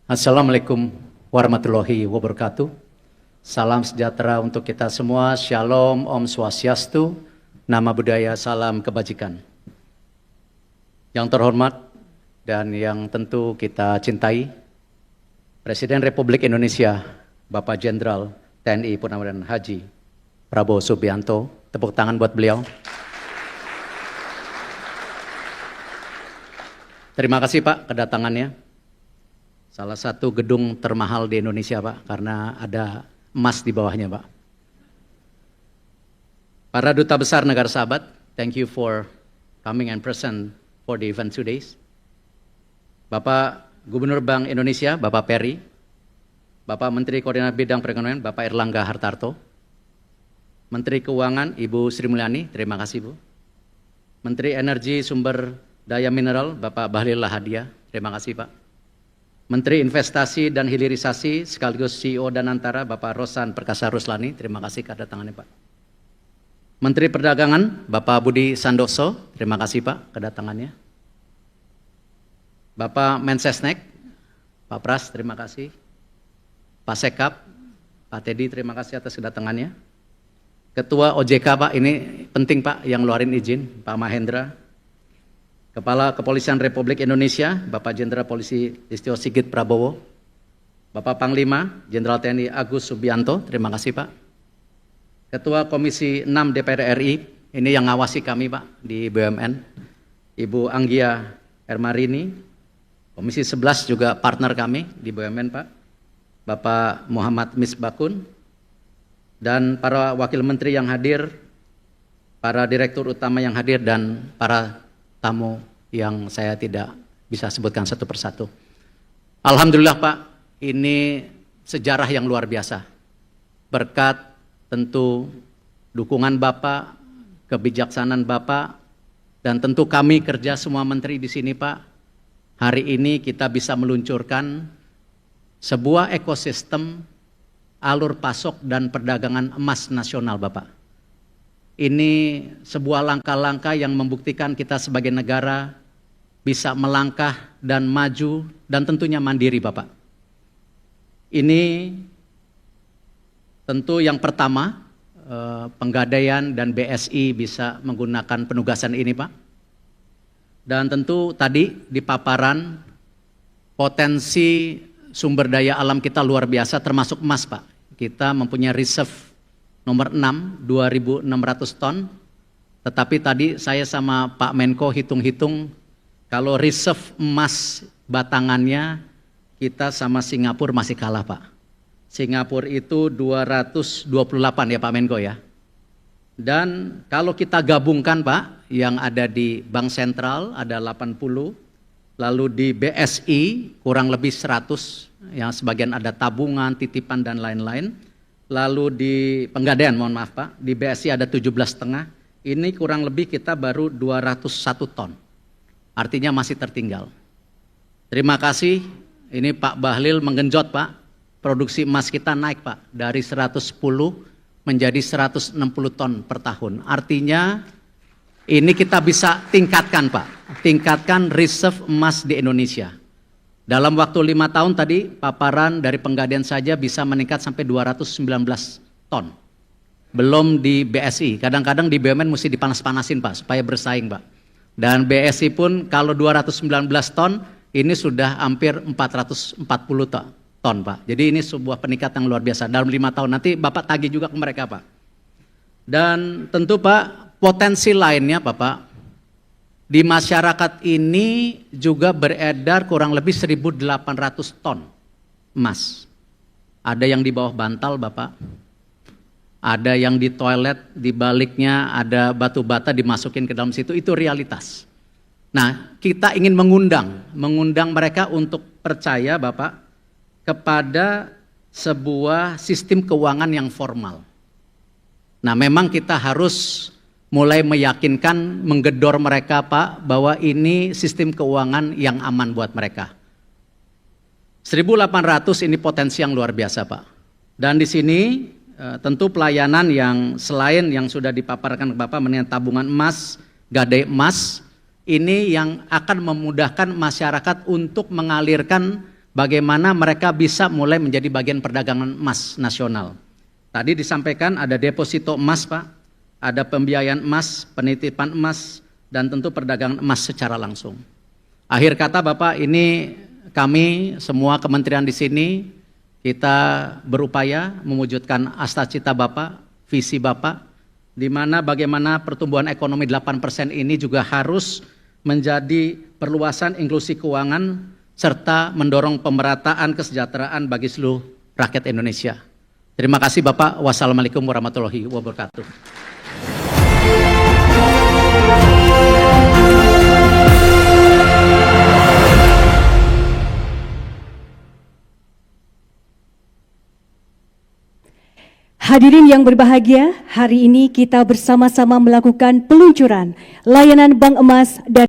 Assalamualaikum warahmatullahi wabarakatuh. Salam sejahtera untuk kita semua. Shalom, Om Swastiastu, Nama Budaya, salam kebajikan. Yang terhormat dan yang tentu kita cintai, Presiden Republik Indonesia, Bapak Jenderal TNI Purnawirawan Haji Prabowo Subianto. Tepuk tangan buat beliau. Terima kasih Pak kedatangannya. Salah satu gedung termahal di Indonesia Pak, karena ada emas di bawahnya Pak. Para Duta Besar Negara Sahabat, thank you for coming and present for the event today. Bapak Gubernur Bank Indonesia, Bapak Peri, Bapak Menteri Koordinator Bidang Perekonomian, Bapak Erlangga Hartarto, Menteri Keuangan, Ibu Sri Mulyani, terima kasih Bu. Menteri Energi Sumber Daya Mineral, Bapak Bahlil Lahadiah, terima kasih Pak. Menteri Investasi dan Hilirisasi sekaligus CEO Danantara, Bapak Rosan Perkasa Ruslani, terima kasih kedatangannya Pak. Menteri Perdagangan, Bapak Budi Santoso, terima kasih Pak kedatangannya. Bapak Mensesnek, Pak Pras, terima kasih. Pak Sekap, Pak Teddy, terima kasih atas kedatangannya. Ketua OJK Pak, ini penting Pak yang ngeluarin izin, Pak Mahendra. Kepala Kepolisian Republik Indonesia, Bapak Jenderal Polisi Listio Sigit Prabowo, Bapak Panglima Jenderal TNI Agus Subianto, terima kasih Pak. Ketua Komisi 6 DPR RI, ini yang ngawasi kami Pak di BUMN, Ibu Anggia Hermarini, Komisi 11 juga partner kami di BUMN Pak, Bapak Muhammad Misbakun, dan para Wakil Menteri yang hadir, para Direktur Utama yang hadir, dan para tamu yang saya tidak bisa sebutkan satu persatu. Alhamdulillah Pak, ini sejarah yang luar biasa. Berkat tentu dukungan Bapak, kebijaksanaan Bapak, dan tentu kami kerja semua menteri di sini Pak. Hari ini kita bisa meluncurkan sebuah ekosistem alur pasok dan perdagangan emas nasional Bapak. Ini sebuah langkah-langkah yang membuktikan kita sebagai negara bisa melangkah dan maju dan tentunya mandiri Bapak. Ini tentu yang pertama, Penggadaian dan BSI bisa menggunakan penugasan ini Pak. Dan tentu tadi di paparan potensi sumber daya alam kita luar biasa termasuk emas Pak. Kita mempunyai reserve nomor 6, 2.600 ton, tetapi tadi saya sama Pak Menko hitung-hitung, kalau reserve emas batangannya, kita sama Singapura masih kalah Pak. Singapura itu 228 ya Pak Menko ya. Dan kalau kita gabungkan Pak, yang ada di Bank Sentral ada 80, lalu di BSI kurang lebih 100, yang sebagian ada tabungan, titipan dan lain-lain. Lalu di Penggadaian, mohon maaf Pak, di BSI ada 17,5, ini kurang lebih kita baru 201 ton. Artinya masih tertinggal. Terima kasih, ini Pak Bahlil menggenjot Pak, produksi emas kita naik Pak, dari 110 menjadi 160 ton per tahun. Artinya ini kita bisa tingkatkan Pak, tingkatkan reserve emas di Indonesia. Dalam waktu 5 tahun tadi paparan dari Penggadaian saja bisa meningkat sampai 219 ton. Belum di BSI, kadang-kadang di BUMN mesti dipanas-panasin Pak supaya bersaing Pak. Dan BSI pun kalau 219 ton ini sudah hampir 440 ton Pak. Jadi ini sebuah peningkatan yang luar biasa dalam 5 tahun. Nanti Bapak tagih juga ke mereka Pak. Dan tentu Pak potensi lainnya Bapak, di masyarakat ini juga beredar kurang lebih 1.800 ton emas. Ada yang di bawah bantal Bapak, ada yang di toilet, di baliknya ada batu bata dimasukin ke dalam situ, itu realitas. Nah, kita ingin mengundang mereka untuk percaya Bapak kepada sebuah sistem keuangan yang formal. Nah, memang kita harus mulai meyakinkan, menggedor mereka Pak, bahwa ini sistem keuangan yang aman buat mereka. 1.800 ini potensi yang luar biasa Pak. Dan di sini tentu pelayanan yang selain yang sudah dipaparkan ke Bapak mengenai tabungan emas, gadai emas, ini yang akan memudahkan masyarakat untuk mengalirkan bagaimana mereka bisa mulai menjadi bagian perdagangan emas nasional. Tadi disampaikan ada deposito emas Pak, ada pembiayaan emas, penitipan emas, dan tentu perdagangan emas secara langsung. Akhir kata Bapak, ini kami semua kementerian di sini, kita berupaya mewujudkan cita-cita Bapak, visi Bapak, di mana bagaimana pertumbuhan ekonomi 8% ini juga harus menjadi perluasan inklusi keuangan serta mendorong pemerataan kesejahteraan bagi seluruh rakyat Indonesia. Terima kasih Bapak. Wassalamualaikum warahmatullahi wabarakatuh. Hadirin yang berbahagia, hari ini kita bersama-sama melakukan peluncuran layanan Bank Emas dan